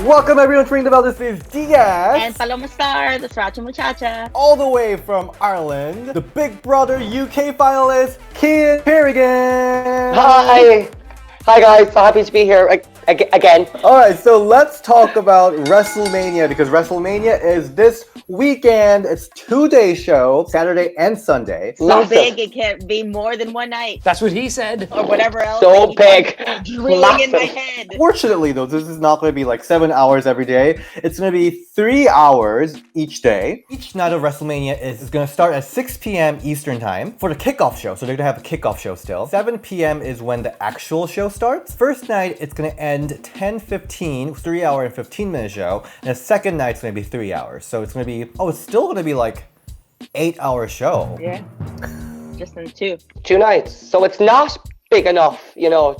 Welcome everyone to Ring the Bell. This is Diaz. And Paloma Star, the Sriracha Muchacha. All the way from Ireland, the Big Brother UK finalist, Cian Carrigan. Hi. Hi guys, so happy to be here again. Alright, so let's talk about WrestleMania because WrestleMania is this weekend. It's a 2-day show, Saturday and Sunday. So big it can't be more than one night. That's what he said. Or whatever else. So big. Drilling in my head. Fortunately though, this is not going to be like 7 hours every day. It's going to be 3 hours each day. Each night of WrestleMania is going to start at 6 p.m. Eastern time for the kickoff show. So they're going to have a kickoff show still. 7 p.m. is when the actual show starts. First night, it's going to end 10:15, 3 hour and 15 minute show. And the second night's going to be 3 hours. So it's going to be, it's still going to be like 8-hour show. Yeah. Just in two. 2 nights. So it's not big enough,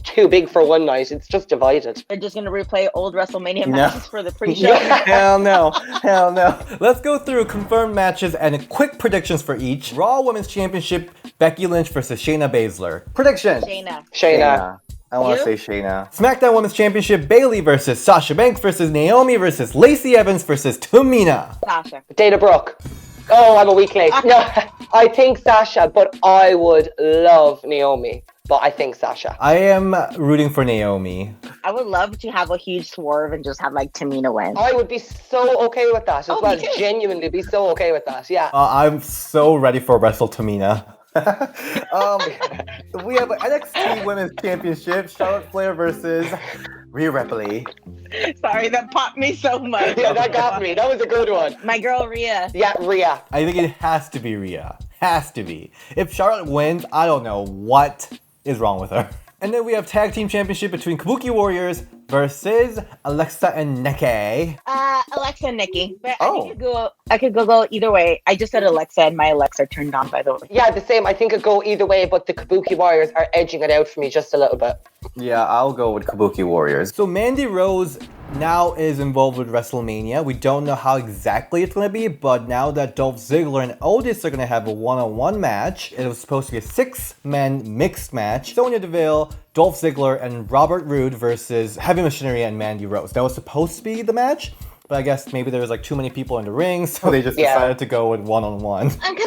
too big for one night. It's just divided. They're just going to replay old WrestleMania matches for the pre-show. Hell no. Hell no. Let's go through confirmed matches and quick predictions for each. Raw Women's Championship, Becky Lynch versus Shayna Baszler. Prediction. Shayna. I want to say Shayna. SmackDown Women's Championship, Bayley versus Sasha Banks versus Naomi versus Lacey Evans versus Tamina. Sasha. Dana Brooke. Oh, I'm a week late. No, I think Sasha, but I would love Naomi. But I think Sasha. I am rooting for Naomi. I would love to have a huge swerve and just have like Tamina win. I would be so okay with that as well. Genuinely be so okay with that. Yeah. I'm so ready for Wrestle Tamina. We have an NXT Women's Championship, Charlotte Flair versus Rhea Ripley. Sorry, that popped me so much. Yeah, that got me. That was a good one. My girl Rhea. Yeah, Rhea. I think it has to be Rhea. Has to be. If Charlotte wins, I don't know what is wrong with her. And then we have Tag Team Championship between Kabuki Warriors versus Alexa and Nikki. Alexa and Nikki. But I could go either way. I just said Alexa and my Alexa turned on, by the way. Yeah, the same. I think it'd go either way, but the Kabuki Warriors are edging it out for me just a little bit. Yeah, I'll go with Kabuki Warriors. So Mandy Rose now is involved with WrestleMania. We don't know how exactly it's going to be, but now that Dolph Ziggler and Otis are going to have a one-on-one match, it was supposed to be a 6-man mixed match. Sonya Deville, Dolph Ziggler, and Robert Roode versus Heavy Machinery and Mandy Rose. That was supposed to be the match, but I guess maybe there was like too many people in the ring, so they just decided to go with one-on-one. I'm kind of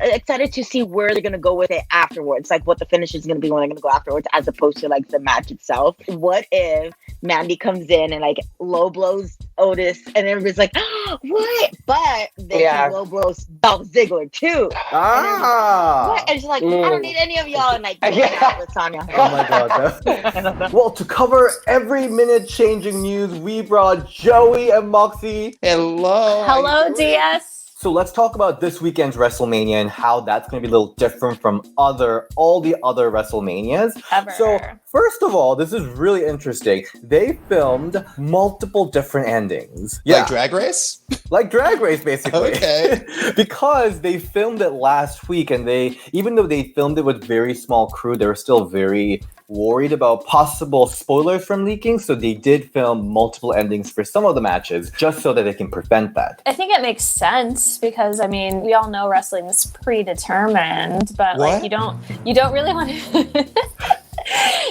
excited to see where they're going to go with it afterwards, like what the finish is going to be when they're going to go afterwards, as opposed to like the match itself. What if Mandy comes in and like low blows Otis and everybody's like, oh, what? But they can low blows Dolph Ziggler too. And it's like, I don't need any of y'all, and like with Sonya. Oh my god. Well, to cover every minute changing news, we brought Joey and Moxie. Hello, DS. So let's talk about this weekend's WrestleMania and how that's going to be a little different from all the other WrestleManias. Ever. So first of all, this is really interesting. They filmed multiple different endings. Yeah. Like Drag Race? Like Drag Race, basically. Okay. Because they filmed it last week, and even though they filmed it with very small crew, they were still very worried about possible spoilers from leaking, so they did film multiple endings for some of the matches just so that they can prevent that. I think it makes sense because we all know wrestling is predetermined, but like you don't really want to.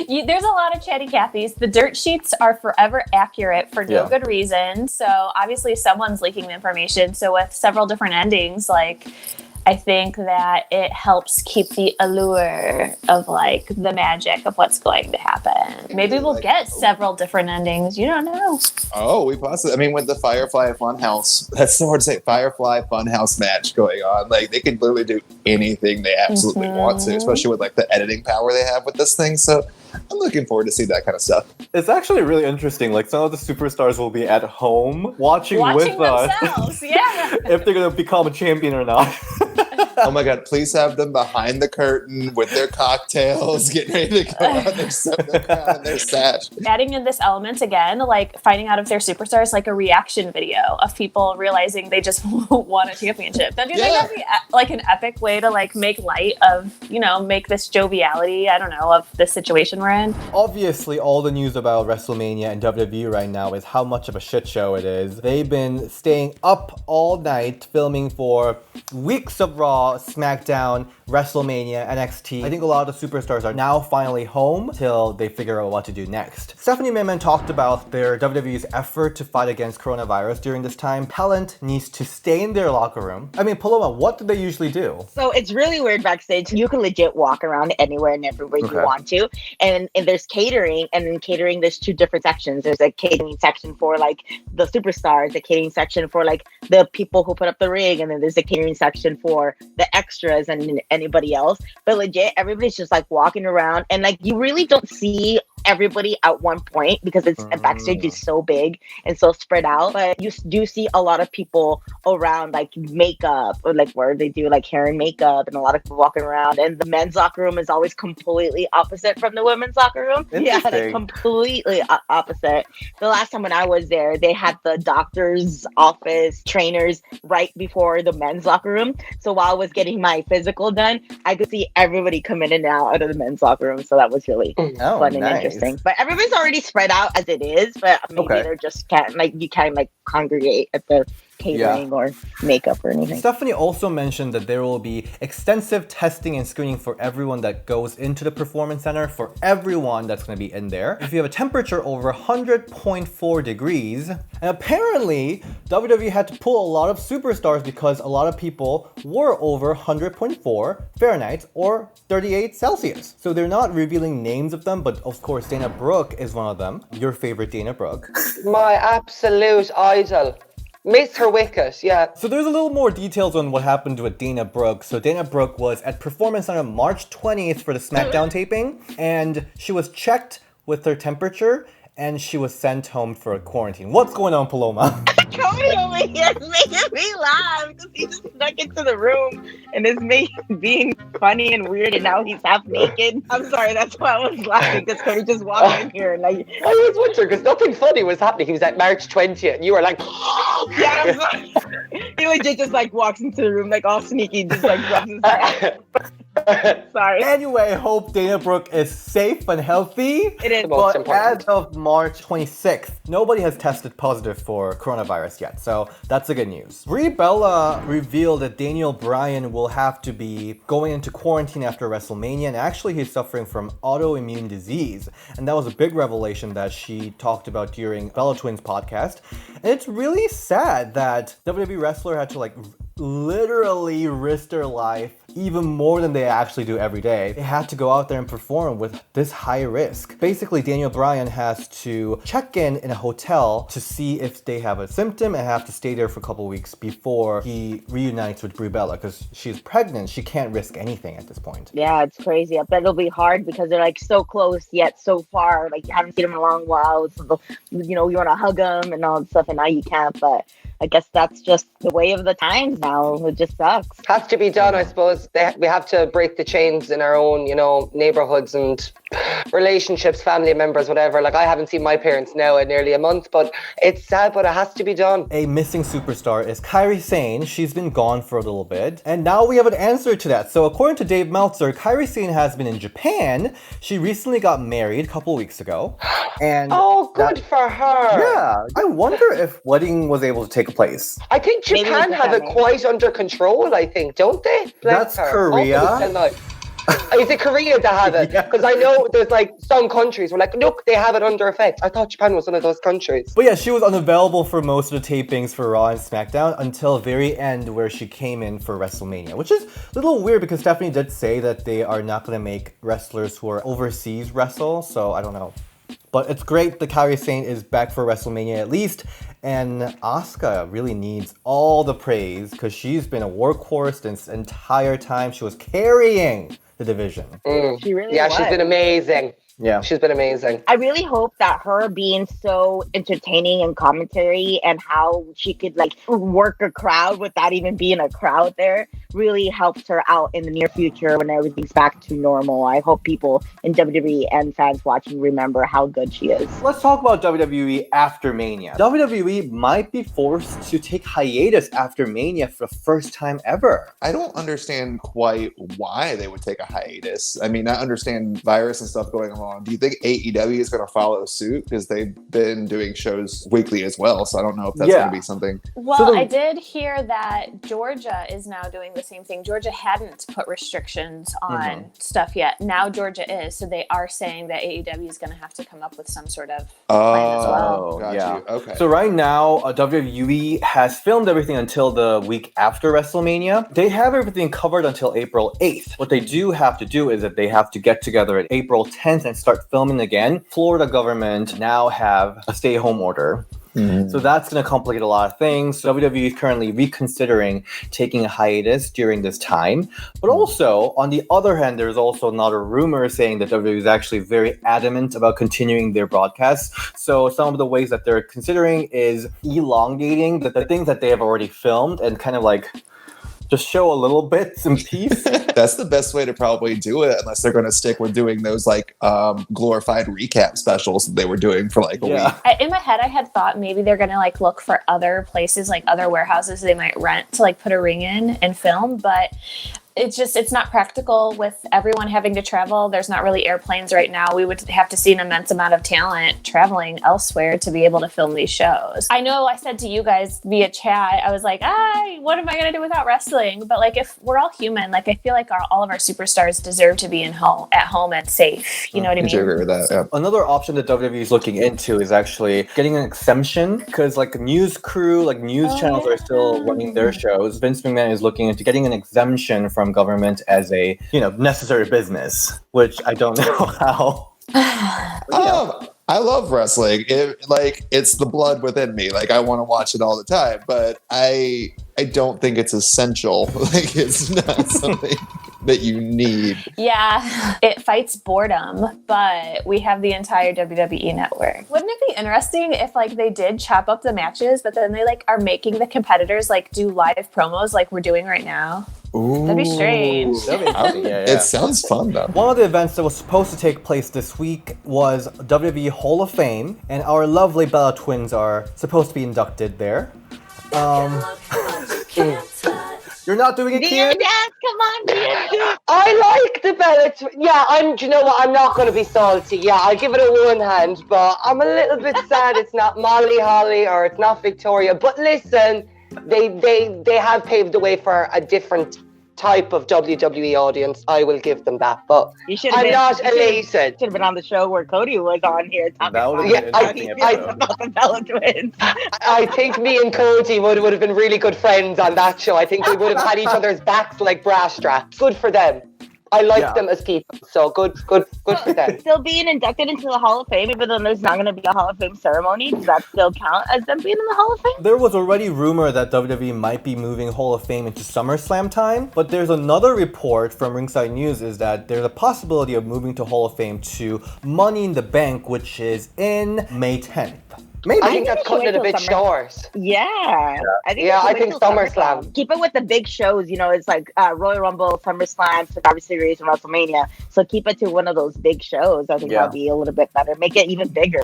There's a lot of chatty Cathys. The dirt sheets are forever accurate for no good reason. So obviously someone's leaking the information. So with several different endings, I think that it helps keep the allure of like the magic of what's going to happen. Maybe we'll get several different endings. You don't know. Oh, we possibly. With the Firefly Funhouse, that's so hard to say. Firefly Funhouse match going on. Like they can literally do anything they absolutely want to, especially with like the editing power they have with this thing. So I'm looking forward to see that kind of stuff. It's actually really interesting. Like some of the superstars will be at home watching with themselves. us. Yeah. If they're gonna become a champion or not. Oh my god, please have them behind the curtain with their cocktails, getting ready to go on their crown and their sash. Adding in this element again, like finding out if they're superstars, like a reaction video of people realizing they just won a championship. Don't you think that'd be like an epic way to like make light of, make this joviality, of the situation we're in? Obviously, all the news about WrestleMania and WWE right now is how much of a shit show it is. They've been staying up all night filming for weeks of Raw Raw, SmackDown, WrestleMania, NXT. I think a lot of the superstars are now finally home till they figure out what to do next. Stephanie McMahon talked about their WWE's effort to fight against coronavirus during this time. Talent needs to stay in their locker room. I mean, Paloma, what do they usually do? So it's really weird backstage. You can legit walk around anywhere and everywhere you want to. And there's catering, and in catering there's two different sections. There's a catering section for like the superstars, a catering section for like the people who put up the ring, and then there's a catering section for the extras and anybody else. But legit, everybody's just like walking around, and like you really don't see everybody at one point because it's backstage is so big and so spread out. But you do see a lot of people around, like makeup, or like where they do like hair and makeup, and a lot of people walking around. And the men's locker room is always completely opposite from the women's locker room. Yeah, like completely opposite. The last time when I was there, they had the doctor's office, trainers right before the men's locker room. So while I was getting my physical done, I could see everybody come in and out of the men's locker room. So that was really fun and interesting. But everybody's already spread out as it is. But maybe they're just you can't like congregate at the catering or makeup or anything. Stephanie also mentioned that there will be extensive testing and screening for everyone that goes into the performance center, for everyone that's going to be in there. If you have a temperature over 100.4 degrees, and apparently WWE had to pull a lot of superstars because a lot of people were over 100.4 Fahrenheit or 38 Celsius. So they're not revealing names of them, but of course Dana Brooke is one of them. Your favorite Dana Brooke. My absolute idol. Miss her wicket, yeah. So there's a little more details on what happened with Dana Brooke. So Dana Brooke was at Performance Center March 20th for the SmackDown taping, and she was checked with her temperature, and she was sent home for a quarantine. What's going on, Paloma? Cody over here is making me laugh because he just snuck into the room and is being funny and weird, and now he's half naked. I'm sorry, that's why I was laughing, because Cody just walked in here and like... I was wondering, because nothing funny was happening. He was at March 20th, and you were like... Yeah, he legit just like walks into the room like all sneaky, just like rubs his head. Sorry. Anyway, hope Dana Brooke is safe and healthy. It is. But as of March 26th, nobody has tested positive for coronavirus yet, so that's the good news. Bella revealed that Daniel Bryan will have to be going into quarantine after WrestleMania, and actually he's suffering from autoimmune disease. And that was a big revelation that she talked about during Bella Twins podcast. And it's really sad that WWE wrestler had to like literally risk their life even more than they actually do every day. They had to go out there and perform with this high risk. Basically, Daniel Bryan has to check in a hotel to see if they have a symptom and have to stay there for a couple weeks before he reunites with Bella, because she's pregnant. She can't risk anything at this point. Yeah, it's crazy. I bet it'll be hard because they're like so close yet so far. Like you haven't seen them in a long while. So, you want to hug them and all that stuff, and now you can't. But I guess that's just the way of the times now. It just sucks. Has to be done, I suppose. We have to break the chains in our own, neighborhoods and relationships, family members, whatever. Like, I haven't seen my parents now in nearly a month, but it's sad, but it has to be done. A missing superstar is Kairi Sane. She's been gone for a little bit, and now we have an answer to that. So according to Dave Meltzer, Kairi Sane has been in Japan. She recently got married a couple weeks ago. And good for her. Yeah. I wonder if wedding was able to take place. I think Japan have it quite under control, I think, don't they? That's Korea. Is it Korea that have it? Because I know there's like some countries where like, look, they have it under effect. I thought Japan was one of those countries. But yeah, she was unavailable for most of the tapings for Raw and SmackDown until very end where she came in for WrestleMania, which is a little weird because Stephanie did say that they are not going to make wrestlers who are overseas wrestle, so I don't know. But it's great that Kairi Sane is back for WrestleMania at least. And Asuka really needs all the praise because she's been a workhorse this entire time. She was carrying the division. She really was. She's been amazing. Yeah. She's been amazing. I really hope that her being so entertaining in commentary and how she could like work a crowd without even being a crowd there really helps her out in the near future when everything's back to normal. I hope people in WWE and fans watching remember how good she is. Let's talk about WWE after Mania. WWE might be forced to take hiatus after Mania for the first time ever. I don't understand quite why they would take a hiatus. I mean, I understand virus and stuff going on on. Do you think AEW is going to follow suit? Because they've been doing shows weekly as well, so I don't know if that's going to be something. Well, I did hear that Georgia is now doing the same thing. Georgia hadn't put restrictions on stuff yet. Now Georgia is, so they are saying that AEW is going to have to come up with some sort of plan as well. Got you. Okay. So right now, WWE has filmed everything until the week after WrestleMania. They have everything covered until April 8th. What they do have to do is that they have to get together at April 10th and start filming again. Florida government now have a stay-home order. So that's going to complicate a lot of things. WWE is currently reconsidering taking a hiatus during this time. But also, on the other hand, there's also another rumor saying that WWE is actually very adamant about continuing their broadcasts. So some of the ways that they're considering is elongating the things that they have already filmed and kind of like just show a little bits and piece. That's the best way to probably do it, unless they're going to stick with doing those like glorified recap specials that they were doing for like a week. In my head, I had thought maybe they're going to like look for other places, like other warehouses they might rent to like put a ring in and film, but it's not practical with everyone having to travel. There's not really airplanes right now. We would have to see an immense amount of talent traveling elsewhere to be able to film these shows. I know I said to you guys via chat, I was like, what am I going to do without wrestling? But like, if we're all human, like I feel like all of our superstars deserve to be at home and safe. You know what I mean? I agree with that. Yeah. Another option that WWE is looking into is actually getting an exemption, because like news crew, like news channels are still running their shows. Vince McMahon is looking into getting an exemption from government as a necessary business, which I don't know how. I love wrestling. It's the blood within me. Like I want to watch it all the time, but I don't think it's essential. Like it's not something that you need. Yeah, it fights boredom, but we have the entire WWE network. Wouldn't it be interesting if like they did chop up the matches, but then they like are making the competitors like do live promos like we're doing right now? Ooh. That'd be strange. It sounds fun though. One of the events that was supposed to take place this week was WWE Hall of Fame, and our lovely Bella twins are supposed to be inducted there. You're not doing it, Cian? Yes, come on, Cian. I like the Bella. Do you know what? I'm not going to be salty. Yeah, I'll give it a one hand, but I'm a little bit sad it's not Molly Holly or it's not Victoria. But listen, they have paved the way for a different type of WWE audience. I will give them that, but I'm not elated. Should have been on the show where Cody was on here talking about the Bella twins. I think me and Cody would have been really good friends on that show. I think we would have had each other's backs like bra straps. Good for them. I like them as people, so good for them. Still being inducted into the Hall of Fame, even though there's not going to be a Hall of Fame ceremony, does that still count as them being in the Hall of Fame? There was already rumor that WWE might be moving Hall of Fame into SummerSlam time, but there's another report from Ringside News is that there's a possibility of moving to Hall of Fame to Money in the Bank, which is in May 10th. Maybe. I think that's cutting it a bit short. Yeah. I think SummerSlam. Keep it with the big shows, it's like Royal Rumble, SummerSlam, Survivor Series, and WrestleMania. So keep it to one of those big shows. I think that'll be a little bit better. Make it even bigger,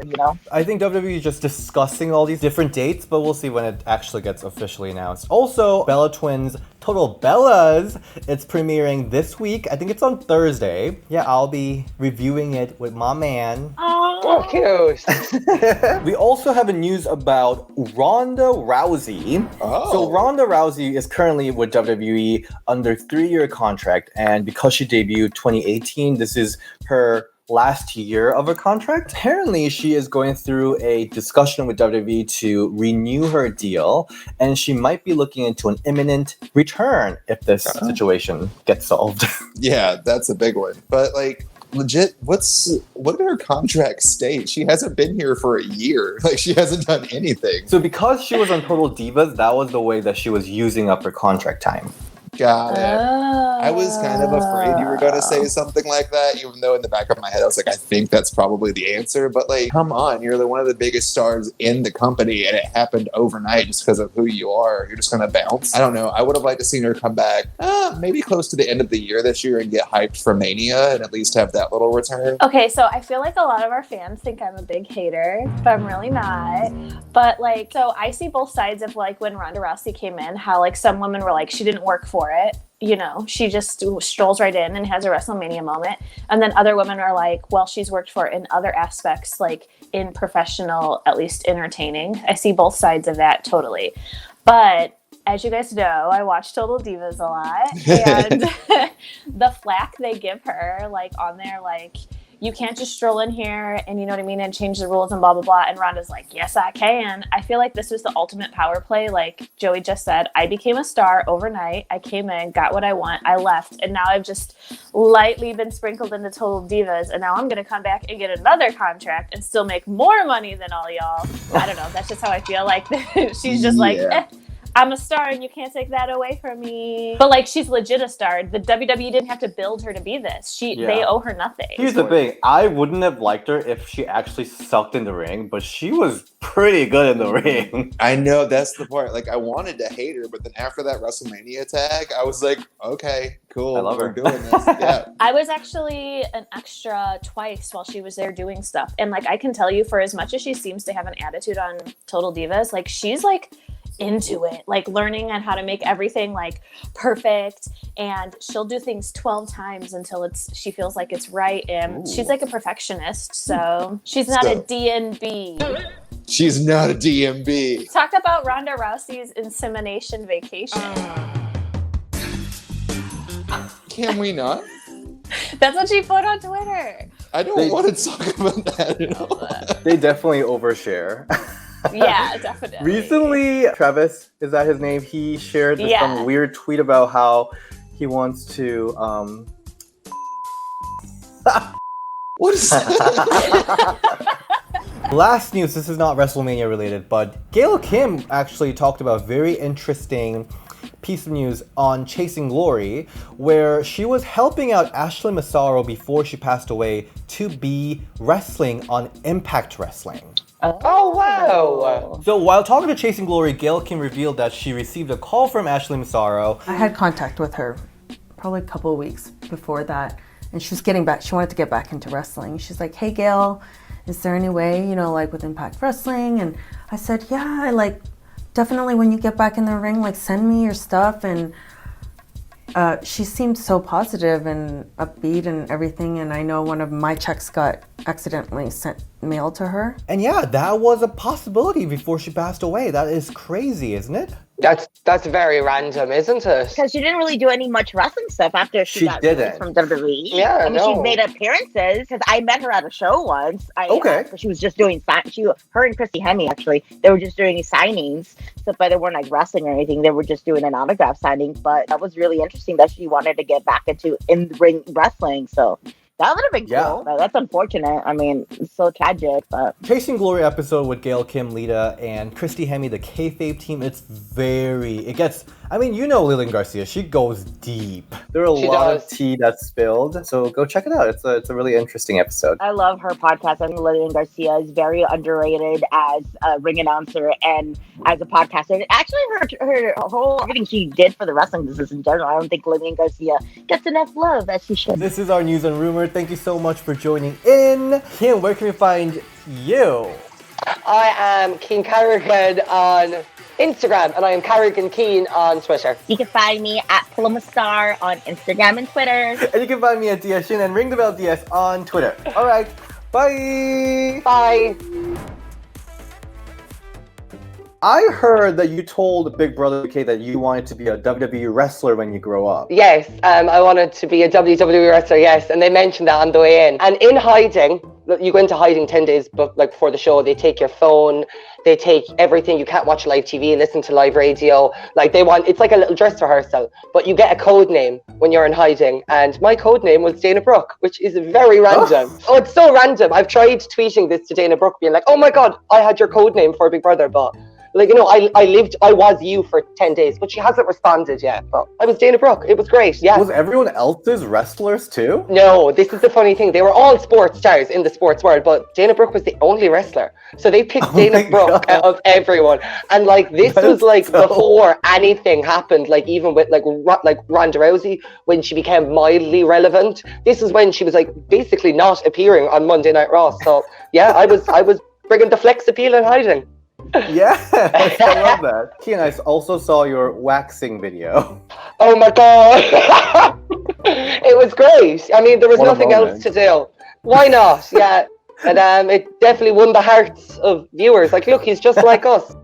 I think WWE is just discussing all these different dates, but we'll see when it actually gets officially announced. Also, Bella Twins Total Bellas, it's premiering this week. I think it's on Thursday. Yeah, I'll be reviewing it with my man. Oh, cute. We also have a news about Ronda Rousey. So Ronda Rousey is currently with WWE under 3-year contract, and because she debuted 2018, this is her last year of her contract. Apparently, she is going through a discussion with WWE to renew her deal, and she might be looking into an imminent return if this situation gets solved. Yeah, that's a big one. But legit, what did her contract state? She hasn't been here for a year. She hasn't done anything. So because she was on Total Divas, that was the way that she was using up her contract time. Got it. I was kind of afraid you were going to say something like that, even though in the back of my head I was like, I think that's probably the answer. But come on, you're one of the biggest stars in the company, and it happened overnight just because of who you are. You're just going to bounce. I don't know. I would have liked to seen her come back maybe close to the end of the year this year and get hyped for Mania and at least have that little return. Okay, so I feel like a lot of our fans think I'm a big hater, but I'm really not. But so I see both sides of when Ronda Rousey came in, how some women were she didn't work for for it. You know, she just strolls right in and has a WrestleMania moment. And then other women are like, well, she's worked for it in other aspects, like in professional, at least entertaining. I see both sides of that totally. But as you guys know, I watch Total Divas a lot. And the flack they give her, like on there, like, you can't just stroll in here and, you know what I mean, and change the rules and blah, blah, blah. And Ronda's like, yes, I can. I feel like this was the ultimate power play. Like Joey just said, I became a star overnight. I came in, got what I want, I left. And now I've just lightly been sprinkled into Total Divas. And now I'm going to come back and get another contract and still make more money than all y'all. I don't know. That's just how I feel. Like she's just like, I'm a star and you can't take that away from me. But like, she's legit a star. The WWE didn't have to build her to be this. They owe her nothing. Here's the thing. I wouldn't have liked her if she actually sucked in the ring, but she was pretty good in the ring. I know, that's the part. Like, I wanted to hate her, but then after that WrestleMania tag, I was like, okay, cool. I love her. We're doing this. Yeah. I was actually an extra twice while she was there doing stuff. And like, I can tell you, for as much as she seems to have an attitude on Total Divas, like she's like into it, like learning on how to make everything like perfect, and she'll do things 12 times until she feels like it's right. And she's like a perfectionist, so she's not a DNB. She's not a DMB. Talk about Ronda Rousey's insemination vacation. Can we not? That's what she put on Twitter. I don't want to talk about that at all. They definitely overshare. Yeah, definitely. Recently, Travis, is that his name? He shared some weird tweet about how he wants to What is that? Last news, this is not WrestleMania related, but Gail Kim actually talked about a very interesting piece of news on Chasing Glory, where she was helping out Ashley Massaro before she passed away to be wrestling on Impact Wrestling. Oh, wow. So while talking to Chasing Glory, Gail Kim revealed that she received a call from Ashley Massaro. I had contact with her probably a couple of weeks before that, and she was getting back. She wanted to get back into wrestling. She's like, hey, Gail, is there any way, you know, like with Impact Wrestling? And I said, yeah, like, definitely when you get back in the ring, like, send me your stuff. And she seemed so positive and upbeat and everything. And I know one of my checks got accidentally sent mailed to her. And yeah, that was a possibility before she passed away. That is crazy, isn't it? That's very random, isn't it? Because she didn't really do any much wrestling stuff after she got released from WWE. Yeah, I mean, she made appearances because I met her at a show once. She was just doing her and Christy Hemme actually. They were just doing signings, so but they weren't like wrestling or anything. They were just doing an autograph signing. But that was really interesting that she wanted to get back into in-ring wrestling. So. That would have been cool. Yeah. That's unfortunate. I mean, it's so tragic. But Chasing Glory episode with Gail Kim, Lita, and Christy Hemme, the kayfabe team. It gets. I mean, you know Lillian Garcia. She goes deep. There are a lot of tea that's spilled. So go check it out. It's a really interesting episode. I love her podcast. I think Lillian Garcia is very underrated as a ring announcer and as a podcaster. Actually, her whole everything she did for the wrestling business in general. I don't think Lillian Garcia gets enough love as she should. This is our news and rumor. Thank you so much for joining in. Kim, where can we find you? I am Keen Carrigan on Instagram, and I am Carrigan Keen on Twitter. You can find me at Pullamastar on Instagram and Twitter. And you can find me at DS Shin and Ring the Bell DS on Twitter. All right, bye. Bye. I heard that you told Big Brother UK that you wanted to be a WWE wrestler when you grow up. Yes, I wanted to be a WWE wrestler, yes, and they mentioned that on the way in. And in hiding, you go into hiding 10 days before the show, they take your phone, they take everything. You can't watch live TV, listen to live radio. Like it's like a little dress rehearsal, but you get a code name when you're in hiding. And my code name was Dana Brooke, which is very random. Oh, it's so random. I've tried tweeting this to Dana Brooke, being like, oh my God, I had your code name for Big Brother, but like, you know, I was you for 10 days, but she hasn't responded yet. But I was Dana Brooke. It was great. Yeah. Was everyone else's wrestlers too? No, this is the funny thing. They were all sports stars in the sports world, but Dana Brooke was the only wrestler. So they picked Dana Brooke out of everyone. And like, this was like before anything happened, like even with like Ronda Rousey, when she became mildly relevant. This is when she was like basically not appearing on Monday Night Raw. So yeah, I was bringing the flex appeal and hiding. Yeah, I love that. Cian, I also saw your waxing video. Oh my god. It was great. I mean, there was What a nothing else moment. to do. Why not? Yeah. And it definitely won the hearts of viewers. Like, look, he's just like us.